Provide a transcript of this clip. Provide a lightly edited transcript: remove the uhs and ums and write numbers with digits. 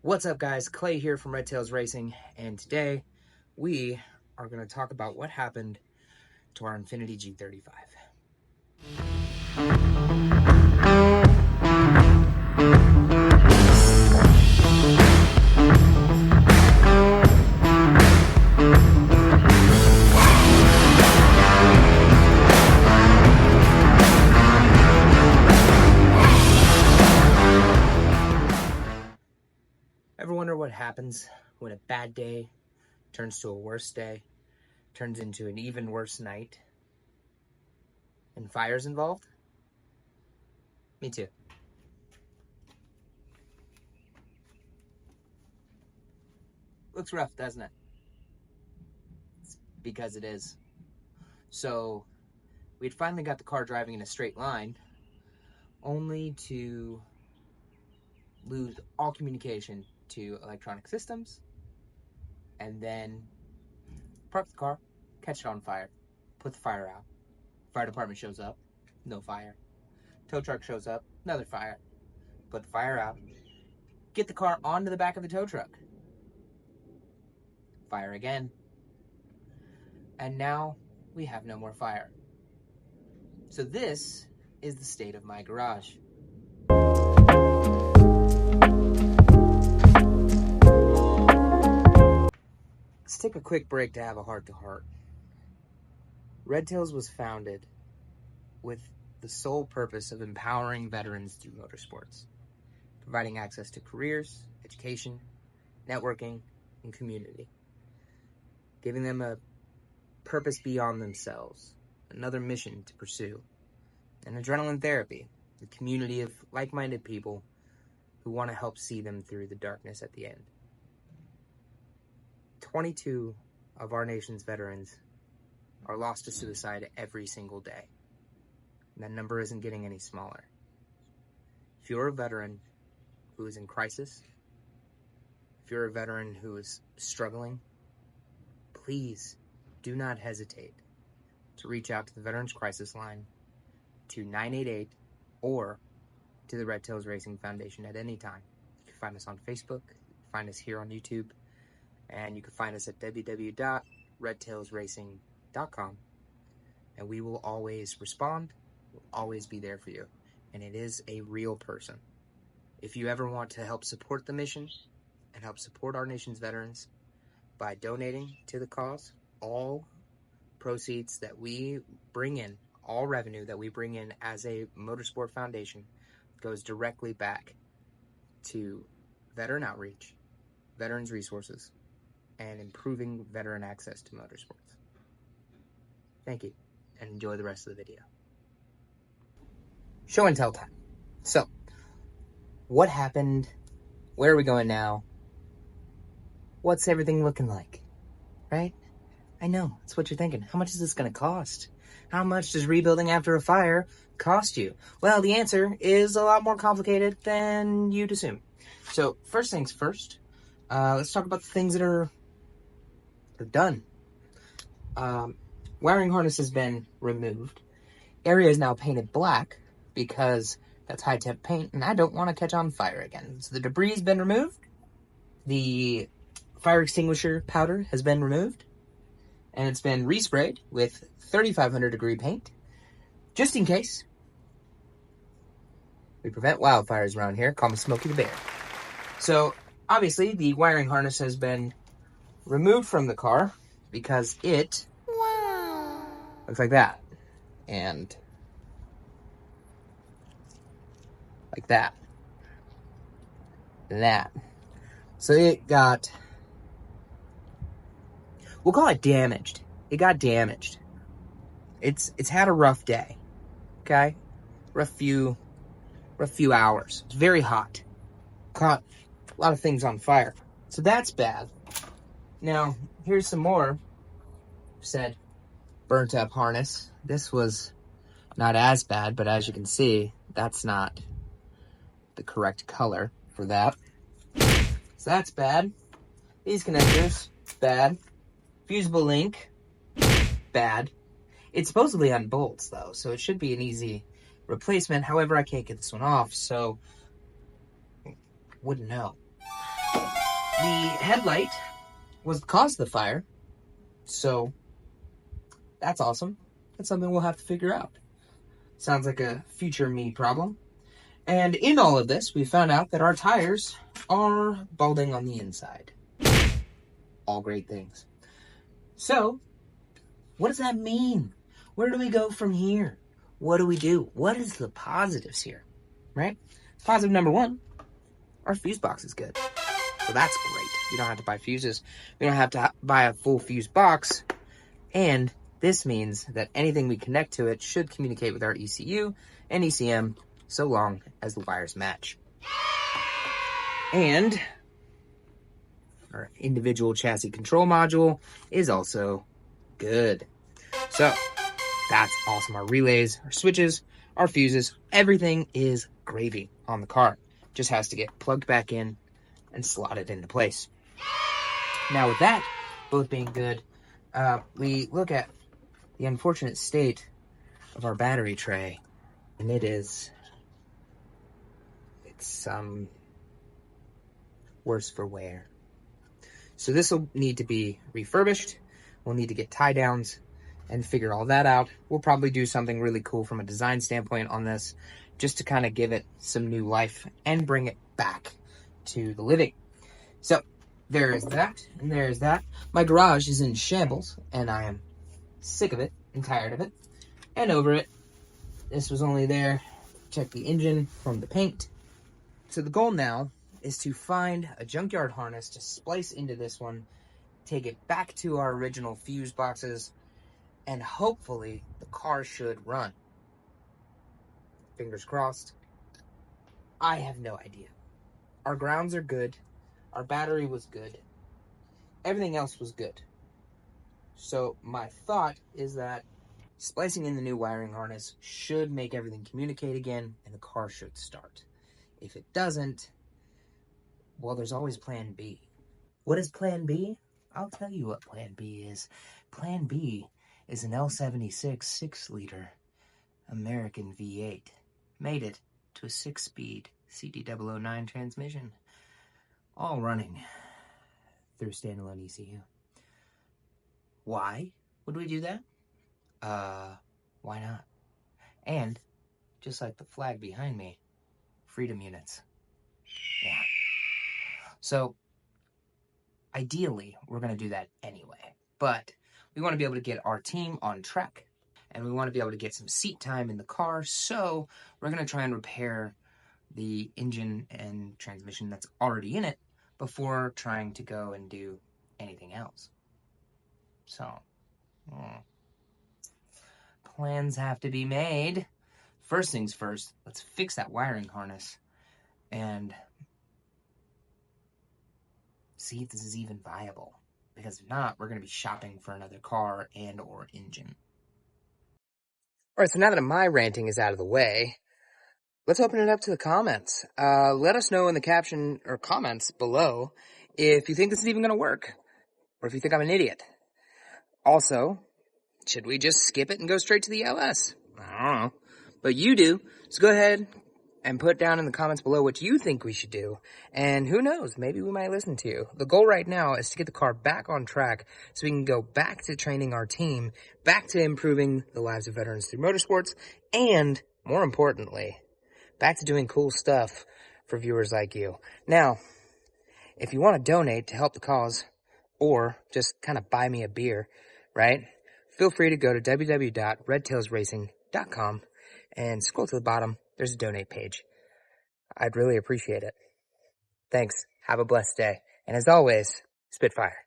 What's up, guys? Clay here from Red Tails Racing, and today we are going to talk about what happened to our Infiniti G35. Ever wonder what happens when a bad day turns to a worse day, turns into an even worse night, and fire's involved? Me too. Looks rough, doesn't it? It's because it is. So, we'd finally got the car driving in a straight line, only to lose all communication to electronic systems, and then park the car, catch it on fire, put the fire out. Fire department shows up, no fire. Tow truck shows up, another fire. Put the fire out. Get the car onto the back of the tow truck. Fire again. And now we have no more fire. So this is the state of my garage. Let's take a quick break to have a heart-to-heart. Red Tails was founded with the sole purpose of empowering veterans through motorsports, providing access to careers, education, networking, and community, giving them a purpose beyond themselves, another mission to pursue, and adrenaline therapy, a community of like-minded people who want to help see them through the darkness at the end. 22 of our nation's veterans are lost to suicide every single day. And that number isn't getting any smaller. If you're a veteran who is in crisis, if you're a veteran who is struggling, please do not hesitate to reach out to the Veterans Crisis Line, to 988, or to the Red Tails Racing Foundation at any time. You can find us on Facebook, find us here on YouTube, and you can find us at www.redtailsracing.com, and we will always respond. We'll always be there for you, and it is a real person. If you ever want to help support the mission and help support our nation's veterans by donating to the cause, all proceeds that we bring in, all revenue that we bring in as a motorsport foundation goes directly back to veteran outreach, veterans resources, and improving veteran access to motorsports. Thank you, and enjoy the rest of the video. Show and tell time. So, what happened? Where are we going now? What's everything looking like? Right? I know, that's what you're thinking. How much is this going to cost? How much does rebuilding after a fire cost you? Well, the answer is a lot more complicated than you'd assume. So, first things first, let's talk about the things that are done. Wiring harness has been removed. Area is now painted black because that's high temp paint and I don't want to catch on fire again. So the debris has been removed. The fire extinguisher powder has been removed, and it's been resprayed with 3500 degree paint just in case. We prevent wildfires around here. Call me Smokey the Bear. So obviously the wiring harness has been removed from the car because it looks like that, and like that, and that. So it got, we'll call it damaged. It got damaged. It's had a rough day, okay? Rough few hours. It's very hot. Caught a lot of things on fire. So that's bad. Now, here's some more. Said burnt up harness. This was not as bad, but as you can see, that's not the correct color for that. So that's bad. These connectors, bad. Fusible link, bad. It's supposedly on bolts though, so it should be an easy replacement. However, I can't get this one off, so wouldn't know. The headlight was the cause of the fire, so that's awesome. That's something we'll have to figure out. Sounds like a future me problem. And in all of this, we found out that our tires are balding on the inside. All great things. So, what does that mean? Where do we go from here? What do we do? What is the positives here, right? Positive number one, our fuse box is good. So that's great. We don't have to buy fuses. We don't have to buy a full fuse box. And this means that anything we connect to it should communicate with our ECU and ECM so long as the wires match. And our individual chassis control module is also good. So that's awesome. Our relays, our switches, our fuses, everything is gravy on the car. Just has to get plugged back in and slotted into place. Now with that both being good, we look at the unfortunate state of our battery tray, and it's worse for wear. So this will need to be refurbished. We'll need to get tie downs and figure all that out. We'll probably do something really cool from a design standpoint on this, just to kind of give it some new life and bring it back to the living. So there is that, and there is that. My garage is in shambles, and I am sick of it and tired of it and over it. This was only there to check the engine from the paint. So the goal now is to find a junkyard harness to splice into this one, take it back to our original fuse boxes, and hopefully the car should run. Fingers crossed. I have no idea. Our grounds are good. Our battery was good. Everything else was good. So my thought is that splicing in the new wiring harness should make everything communicate again, and the car should start. If it doesn't, well, there's always plan B. What is plan B? I'll tell you what plan B is. Plan B is an L76 6-liter American V8. Made it to a 6-speed CD009 transmission. All running through standalone ECU. Why would we do that? Why not? And, just like the flag behind me, freedom units. Yeah. So, ideally, we're going to do that anyway. But we want to be able to get our team on track. And we want to be able to get some seat time in the car. So, we're going to try and repair the engine and transmission that's already in it before trying to go and do anything else. So, plans have to be made. First things first, let's fix that wiring harness and see if this is even viable. Because if not, we're going to be shopping for another car and or engine. All right, so now that my ranting is out of the way, let's open it up to the comments. Let us know in the caption or comments below if you think this is even going to work, or if you think I'm an idiot. Also, should we just skip it and go straight to the LS? I don't know. But you do. So go ahead and put down in the comments below what you think we should do. And who knows, maybe we might listen to you. The goal right now is to get the car back on track so we can go back to training our team, back to improving the lives of veterans through motorsports, and, more importantly, back to doing cool stuff for viewers like you. Now, if you want to donate to help the cause, or just kind of buy me a beer, right? Feel free to go to www.redtailsracing.com and scroll to the bottom. There's a donate page. I'd really appreciate it. Thanks. Have a blessed day. And as always, Spitfire.